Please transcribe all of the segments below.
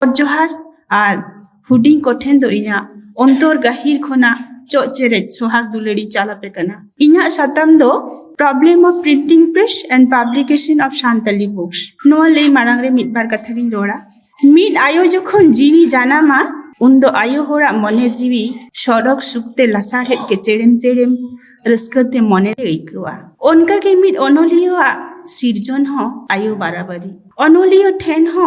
जोहार और हुडिंग कोठेन दो इना अंतर गहिर खोना चोचेरे सोहाग दुलेड़ी चालापे कना इना साताम दो problem of printing press and publication of Santali books नोआ ले मारांगरे मिटबार कथा गिन रोड़ा मिट आयो जखन जीवी जानामा उन दो आयो होड़ा मने जीवी सड़क सुक्ते लसाड़े के चेड़ेम चेड़ेम रस्कते मने इकवा उनका के मिट अनोलियो सिरजन हो आयो बाराबारी अनोलियो ठेन हो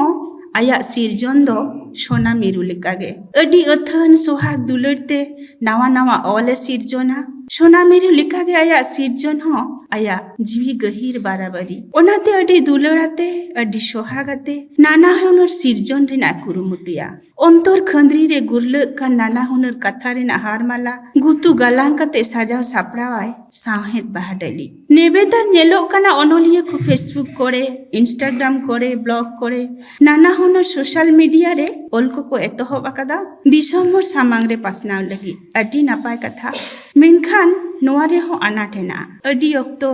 आया सिरजन दो सोना मिरु लेकागे अडी अथन सोहाग दुलरते नावा नावा ओले सिरजना सोना मिरु लेकागे आया सिरजन हो आया जीवी गहिर बाराबारी ओनाते अडी दुलराते अडी सोहागाते नाना हुनर सिरजन रिना कुरुमुटिया अंतर खंद्री रे गुरल का नाना हुनर कथा रिना हारमाला गुतु गलांग कते साजाव सापड़ावाय साहेत बाहाडली नेबेदार नेलो काना अनोलिया को फेसबुक करे इंस्टाग्राम करे ब्लॉग करे नाना हुनर सोशल मीडिया रे ओलको को एतोहब आकादा दिसोम हर सामांग रे पासनाव लगी अडी नापाय कथा मेनखान नोआ रे हो अनाटेना अडी अक्तो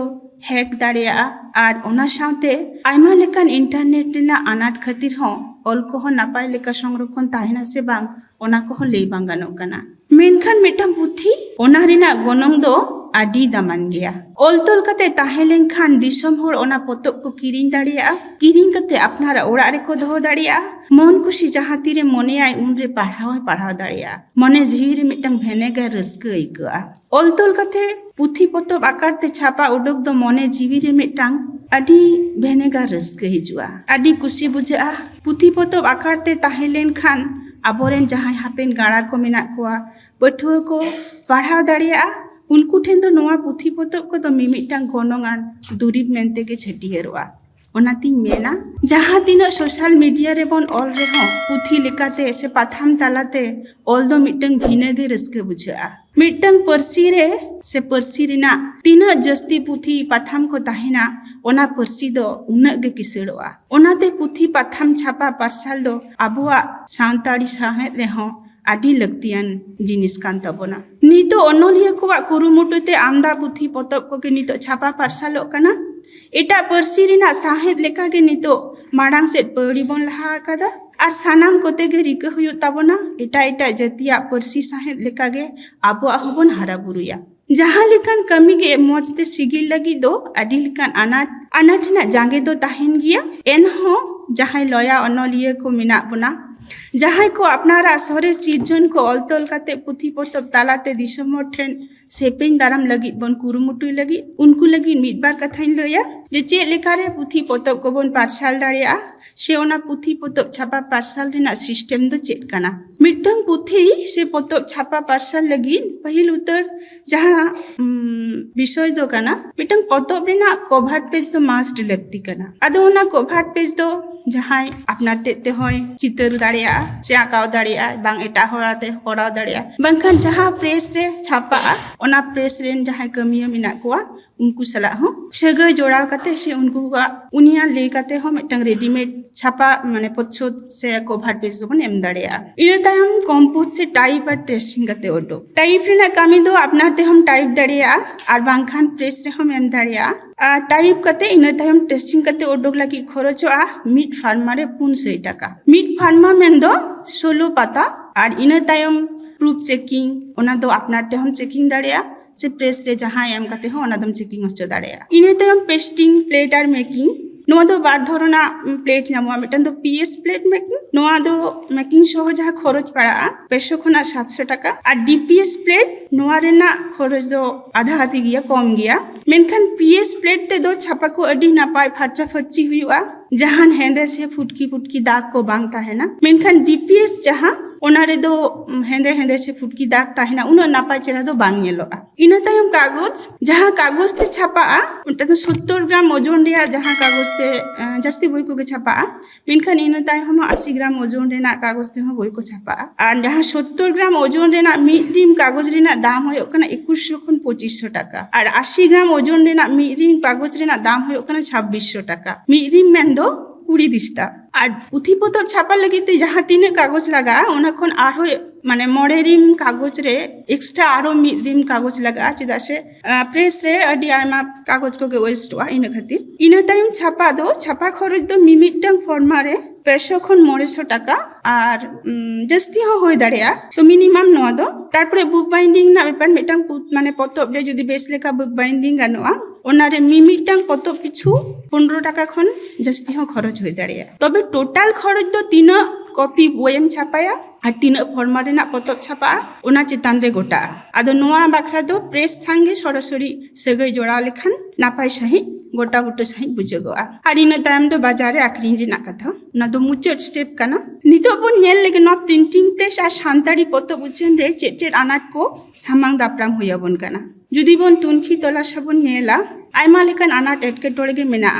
हैक दाड़िया और ओना साथे आयमा लेकान इंटरनेट रेना अनाट खातिर हो ओलको हो नापाय लेका संरक्षण ताहेना से बांग ओना को हो लेई बांग गानोग काना मेनखान मिटम पुथी ओना रेना गोनंग दो आडी दामान गया ओलतोल कते ताहेलेन खान दिसोम हर ओना पोतोब को किरिंग दाड़िया किरिंग कते अपनारा ओड़ा रे को दोहो दाड़िया मन खुशी जहाँ तीरे मने आय उनरे पढ़ाव दाड़िया मने जीवी रे मिटंग भेनेगा रस्का इकआ ओलतोल कते पुथी पोतोब आकारते छापा उडोक दो मने जीवी रे मिटंग आडी भेनेगा रस्का हिजुआ आडी खुशी बुझा पुथी पोतोब आकारते ताहेलेन खान आबोरेन जहाँ हापेन गाड़ा को मेना कोआ पठुआ को पढ़ाव दाड़िया उनको ठेन दो नोआ पुथी पोतोब को दो मिमिटांग गोनोंगान दुरीब मेनते के छटियरवा ओनाती मेना जहाँ तीन सोशल मीडिया रे बन ऑल रे हो पुथी लेकाते से पाथाम तालाते ऑल दो मिटंग भिने दे रस्के बुझा मिटंग परसी रे से परसी रेना तीन जस्ती पुथी पाथाम को ताहेना ओना परसी दो उन्नत गे किसड़वा ओनाते पुथी पाथाम छापा पार्सल दो आबुआ सांताड़ी साहेत रे हो आडी लगतियान जिनिस कान तबोना नितो अनोलिया को कुरुमुटुते आमदा पुथी पोतोब को के नितो छापा पार्सलो कना एटा परसी रिना साहेद लेका गे नितो माड़ांग सेट पड़ी बन लहा कादा और सानाम कोते गे रिका हुयो ताबोना एटा एटा जतिया परसी साहेद लेका गे आबो हबन हारा बुरुया जहाँ लेकान कमी गे मोजते सिगिल लगी दो आडी लेकान अनाट ना जांगे दो ताहेन गिया एन हो जहाँ लया अनोलिया को मिना बना जहाँ को अपनारा सरे सिरजन को अलतोल काते पुथी पोतोब तालाते दिसोम ठेन सेपेन दाराम लगी बन कुरुमुटुई लगी उनको लगी मिटबार कथाइन लया जे चे लेकारे पुथी पोतोब को बन पार्सल दाड़िया से ओना पुथी पोतोब छापा पार्सल रेना सिस्टम दो चेक काना मिटंग पुथी से पोतोब छापा पार्सल लगी पहिल उतर जहाँ विषय दो काना मिटंग पोतोब रेना कवर पेज दो मास्ट लगती काना आदो ओना कवर पेज दो जहाँ अपना ते होय चितर दाड़िया से आकाव दाड़िया बांग एटा होराते कोराव दाड़िया बांखान जहाँ प्रेस रे छापा ओना प्रेस रेन जहाँ कमिया मिना कोआ उनको सलाह हो सगै जोड़ाव काते से उनको उनिया ले काते हो मिटंग रेडीमेड छापा माने पछो से कवर पेज बन एम दाड़िया इने तायम कंपोज से टाइप और ट्रेसिंग काते ओडो टाइप रेना कामी दो अपना ते हम टाइप दाड़िया और बांखान प्रेस रे हम एम दाड़िया टाइप काते इने तायम ट्रेसिंग काते ओडोक लगी खरचोआ मिट फार्मा रे 500 टाका मिट फार्मा मेन दो 16 पाता और इने तायम प्रूफ चेकिंग ओना दो अपना ते हम चेकिंग दाड़िया से प्रेस रे जहाँ एम काते हो ओनादम चेकिंग होचो दाड़िया इने तायम पेस्टिंग प्लेट और मेकिंग नोआ दो बार धरना प्लेट नामवा मिटन दो पीएस प्लेट मेकिंग नोआ दो मेकिंग सह जहाँ खरच पड़ा 500 खना 700 टाका और डीपीएस प्लेट नोआ रेना खरच दो आधा हाथी गया कम गया मेनखान पीएस प्लेट ते दो छापा को अडी नापाय फरचा फरची हुआ जहान हेंदे से फुटकी दाग को बांगता है ना मेनखान डीपीएस जहाँ ओनारे दो हेंदे हेंदे से फुटकी दाग ताहेना उन नापाय चेहरा दो बांग येलोआ इना तायम कागज जहाँ कागज ते छापा उनटा तो 70 ग्राम ओजन रे जहाँ कागज ते जस्ती बोई को छापा मेनखान इना ताय हम 80 ग्राम ओजन रे कागज ते हम बोई को छापा और जहाँ 70 ग्राम ओजन रे मिड रिम कागज रे दाम होयो कना 2100 खन 2500 टाका और 80 ग्राम ओजन रे मिड रिम कागज रे दाम होयो कना 2600 टाका मिड रिम मेन दो 20 दिस्ता और पुथी पोतोब छापा लगी तो जहाँ तीन कागज लगा ओना खन आरो माने मोड़े रिम कागज रे एक्स्ट्रा आरो मिड रिम कागज लगा चेदा से प्रेस रे अडी आयमा कागज को के वेस्ट वा इन खातिर इन टाइम छापा दो छापा खरच दो मिमिटंग फॉर्मा रे 500 ᱠᱷᱚᱱ 900 টাকা আর জাস্তি হই দাঁড়িয়া তো মিনিমাম নোয়া দো তারপরে বুক বাইন্ডিং না ব্যাপার মিটাং মানে পতব রে যদি বেশ লেখা বুক বাইন্ডিং গানোয়া ওনারে মিমিটাং পতব পিছু 15 টাকা খন জাস্তি খরচ হই দাঁড়িয়া তবে টোটাল খরচ দো 3 কপি বইম ছাপায়া আর 3 ফর্মা রেনা পতব ছাপা ওনা চিতান রে গোটা আদো নোয়া বাখরা দো প্রেস সাঙ্গে সরাসরি সেগই জোড়া লেখান নাপাই সাহি गोटा बुटो सही बुझगोआ और इन तायम दो बाजार रे आखरी रे ना कथा ना दो मुचट स्टेप काना नितो बन नेल लेगे ना प्रिंटिंग प्रेस आ शांताड़ी पतो बुझन रे चेट अनाट को सामांग दापराम होया बन काना जुदी बन तुनखी तला सबन नेला आयमा लेकन अनाट एटकेटोड़े गे मेना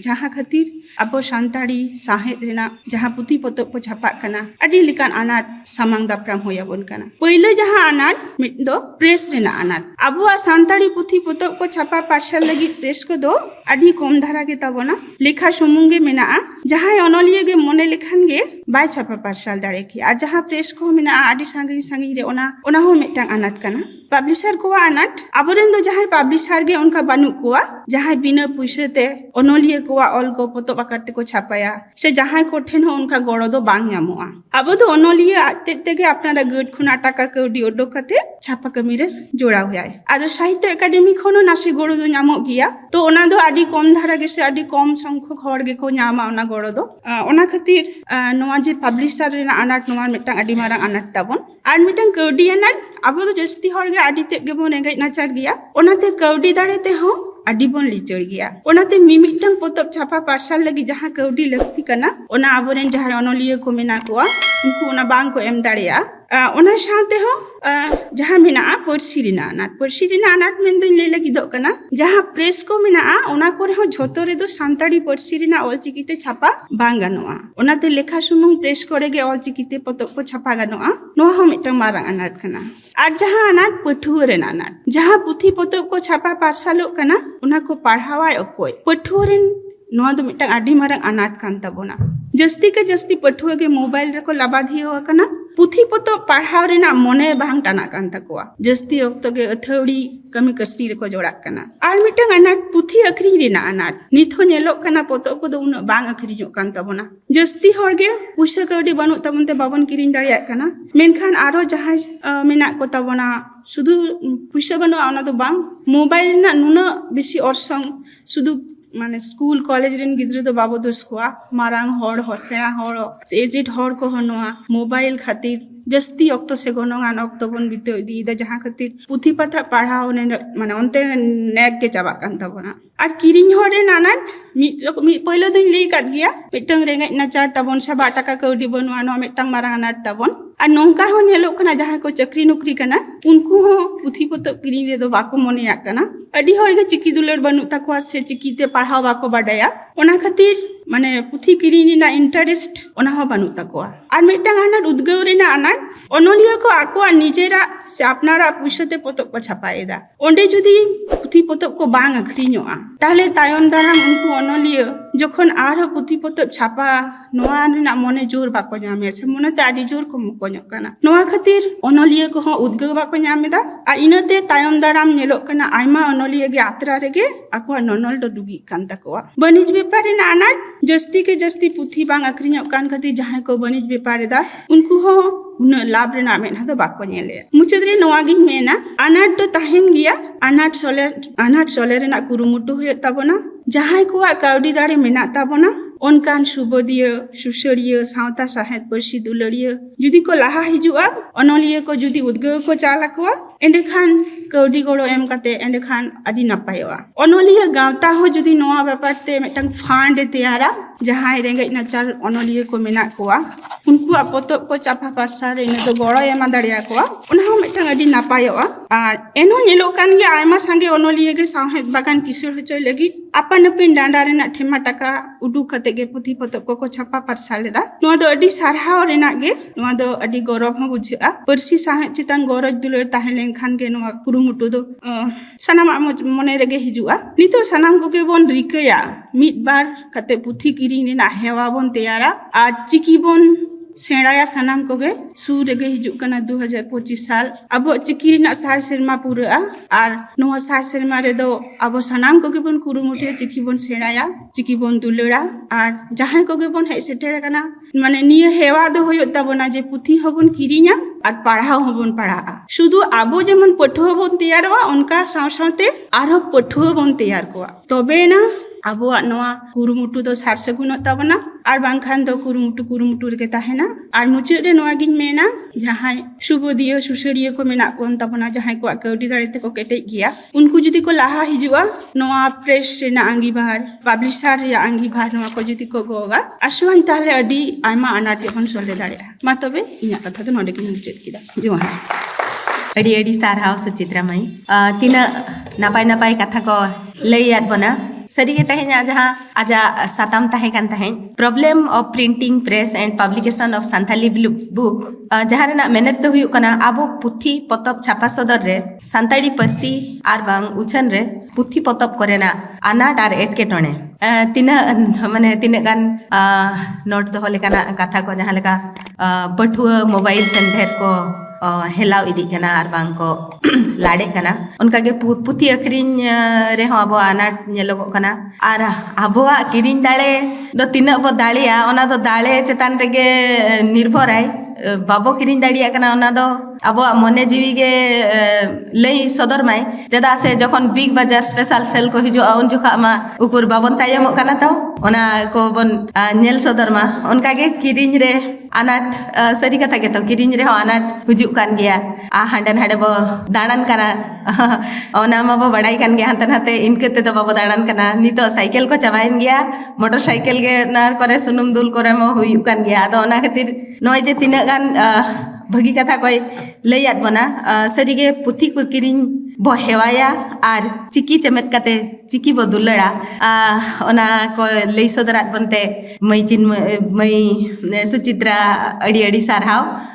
जहां खातिर abo santari sahet rena jaha puthi potop ko chapa kana adi likan anat samang dapram hoya bon kana poile jaha anat mit do press rena anat abo santari puthi potop ko chapa parcel lagi press ko do adi kom dhara ge tabona lekha sumunge mena jaha onoliye ge mone lekhan ge bai chapa parcel dare ki ar jaha press ko mena adi sangi sangi re ona ho mitang anat kana publisher ko anat aboren do jaha publisher ge onka banu ko jaha bina puisete onoliye ko all ko potop करते को छापाया से जहां को ठेन हो उनका गड़ो दो बांग नामोआ अब तो ओनोलिए आते तेगे अपना गड खुना टाका कौडी ओडो कते छापा कमीरे जोड़ा हुआ है आदो साहित्य एकेडमी खनो नासी गड़ो दो नामो गिया तो ओना दो आडी कम धारा गेसे आडी कम संख्यक हर गे को नामा ओना गड़ो दो ओना खातिर नोआ जे पब्लिशर रेना अनाट नोआ मिटांग आडी मारांग अनाट ताबन आर मिटांग कौडी अनाट अब तो जस्ती हर गे आडी ते गे बोन एंगे नाचार गिया ओनाते कौडी दाड़े ते हो आडी बन लिचर गया ओनाते मिमिटंग पोतब छापा पार्सल लगी जहां कौडी लगती कना ओना आबोरेन जहां ओनलिए को मेना कोआ उनको ओना बांग को एम दाड़िया ओना साथे हो जहां मेना पर्सी रिना अनाट मेन दो ले लगी दो कना जहां प्रेस को मेना ओना को हो झोतो रे दो सांताड़ी पर्सी रिना ऑलचिकीते छापा बांग गानोआ ओनाते लेखा सुमुंग प्रेस करे गे ऑलचिकीते पोतब को छापा गानोआ नो हो मिटंग मारांग अनाट कना आर जहां अनाट पठुआ रेन अनाट जहां पुथी पोतब को छापा पार्सलो कना ओना को पढ़ावा अकोय पठुआ रेन नोआ दो मिटंग आडी मारांग अनाट कान ताबोना जस्ती के जस्ती पठुआ गे मोबाइल रे को लाबाधी हो कना पुथी पोतो पढ़ाव रेना मने बांग टाना कान तकोआ जस्ती ओक्तो गे अथौड़ी कमी कसरी रे को जोड़ा कना आर मिटंग अनाट पुथी अखरी रेना अनाट निथो नेलो कना पोतो को दो उन बांग अखरी जो कान ताबोना जस्ती हर गे पुसा कौडी बनु तबनते बाबन किरिन दाड़िया कना मेनखान आरो जहाज मेना को ताबोना शुधु पुसा बनु ओना दो बांग मोबाइल ना नुना बेसी ऑर्संग शुधु माने स्कूल कॉलेज रेन गिद्रो दो बाबो दोस कोआ मारांग हर हसेड़ा हर एजेड हर को हनोआ मोबाइल खातिर जस्ती ऑक्तो से गोनोंगान ऑक्तो बन बिते दी दा जहां खातिर पुथी पथा पढ़ाओ ने माने ओनते नेक के चाबा कान ताबोना आर किरिन हरे नानाट मी पहले दिन ले काट गया मिटंग रेंगे नाचार ताबन 7 टाका कौडी बनवा नो मिटंग मारा अनाट ताबन आर नोंका हो नेलो कना जहां को चक्री नौकरी कना उनको हो पुथी पतो किरिन रे दो बाको मने आकना अडी हरगे चिकी दुलर बनु तकवा से चिकीते पढ़ाओ बाको बाडाया ओना खातिर माने पुथी किरिन ना इंटरेस्ट ओना हो बनु तकवा आर मिटंग अनाट उद्गव रेना अनाट ओनलिया को आकोआ निजेरा से अपनारा पुछते पोतब को छापाएदा ओंडे जुदी पुथी पोतब को बांग अखरिñoa ताहले तायम दाराम उनको ओनलिया जखन आरो पुथी पोतब छापा नोआ रेना मने जोर बाको नामे से मनेते आडी जोर को मकोño kana नोआ खातिर ओनलिया को हो उद्गव बाको नामेदा आ इनते तायम दाराम नेलो kana आयमा ओनलिया गे आत्रा रेगे आकोआ नोनल दो दुगी कान तकोआ बनिज व्यापार रेना अनाट जस्ती के जस्ती पुथी बांग अखरिño कान खातिर जहां को बनिज व्यापार दा उनको हो उन लाभ रेना मेना दो बाको नेले मुचद रे नोआ गी मेना अनाट तो ताहेन गिया अनाट सोले रेना कुरुमुटु होय ताबोना जहां को काउडी दाड़े मेना ताबोना ओनकान सुबोदिया सुसरिया सावता साहेत पर्सी दुलरिया जुदी को लाहा हिजुआ ओनलिया को जुदी उद्गव को चालाकवा एंडेखान कौडी गड़ो एम काते एंडेखान आदि नापायवा ओनलिया गावता हो जुदी नोआ व्यापारते मिटंग फांड तैयारा जहां रेंगे नाचार ओनलिया को मेना कोआ उनको पोतब को चापा पार्सार इन दो गड़ो एमा दाड़िया कोआ उनहा मिटंग आदि नापायवा आर एनो नेलो कान गे आयमा संगे ओनलिया गे साहेत बागान किशोर होचय लगी अपन पिन डांडा रेना ठेमा टाका उडू कते गे पुथी पोतब को छापा पार्सालेदा नोआ दो अडी सारहाव रेना गे नोआ दो अडी गौरव हो बुझा पर्सी साहेत चितान गौरव दुलर ताहेलें खान गे नोआ कुरुमुटु दो सनाम मने रेगे हिजुआ नितो सनाम को के बोन रिकया मिट बार कते पुथी किरिन रेना हेवा बोन तैयारा आ चिकी बोन सेणाया सानाम कोगे सूर रेगे हिजुक कना 2025 साल अब चिकी रिना साय सेरमा पूरा और नोआ साय सेरमा रे दो अब सानाम कोगे बन कुरुमुटे चिकी बन सेणाया चिकी बन दुलड़ा और जहां कोगे बन हे सेटेर कना माने निया हेवा दो होयो ताबना जे पुथी हबन किरिnya और पढ़ाओ हबन पढ़ा शुधु आबो जेमन पठुआ बन तैयारवा उनका साव सावते आरो पठुआ बन तैयार कोआ तबे ना आबो नोआ कुरुमुटु दो सार सगुन ताबना और बांखान दो कुरुमुटु रे ताहेना और मुचाद रे नोआ गिन मेना जहां सुबोदियो सुसरियो को मेना कोन ताबना जहां को कौडी दाड़ेते को केटे गिया उनको जुदी को लाहा हिजुआ नोआ प्रेस रेना आंगीभार पब्लिशर या आंगीभार नोआ को जुदी को गोगा आसुवान ताहले अडी आयमा अनाट गेबन सोले दाड़ेया मा तबे इना कथा दो नोडे किन मुचाद किदा जोहार अड़ी अड़ी सारहाव सुचित्रा माई तीना नापाय नापाय कथा को लैयाद बना सरीगे तहें जहाँ आजा साताम तहे कान तहें problem of printing press and publication of Santali book जहाँ रेना मेहनत दो हुयुक कना आबो पुथी पोतब छापा सदर रे सांताड़ी पार्सी आर बांग उछन रे पुथी पोतब करेना अनाट आर एटकेटोणे तीना माने तीना गान नोट दो लेकाना कथा को जहाँ लेका पठुआ मोबाइल सेंटर को हेलाव इदी कना आर बांग को लाडे कना उनका के पुथी अक्रिन रे हो आबो अनाट नेलोगो कना आर आबोआ किरिन दाले दो तिना बो दालिया ओना दो दाले चेतान रेगे निर्भर आय बाबो किरिन दाड़िया कना ओना दो आबो मने जीवी गे लई सदर माय जदा से जखन बिग बाजार स्पेशल सेल को हिजो उन जोखा मा उकुर बाबन तायमो कना तो ओना को बन नेल सदर मा उनका के किरिन रे अनाट सरी कथा के तो किरिन रे हो अनाट हुजुक कान गया आ हांडन हाडे बो दाणन कना ओना मा बो बड़ाई कान गया हंतन हाते इनके ते तो बाबो दाणन कना नितो साइकिल को चबाइन गया मोटरसाइकिल के नार करे सुनुम दुल करे मो हुयुक कान गया आदो ओना खातिर नय जे तिना गान भगी कथा कोई लैयाद बना सरीगे पुथी को किरिन बो हेवाया आर चिकी चमेत काते चिकी बो दुलड़ा ओना को लई सदरात बनते मई सुचित्रा अड़ी अड़ी सारहाव।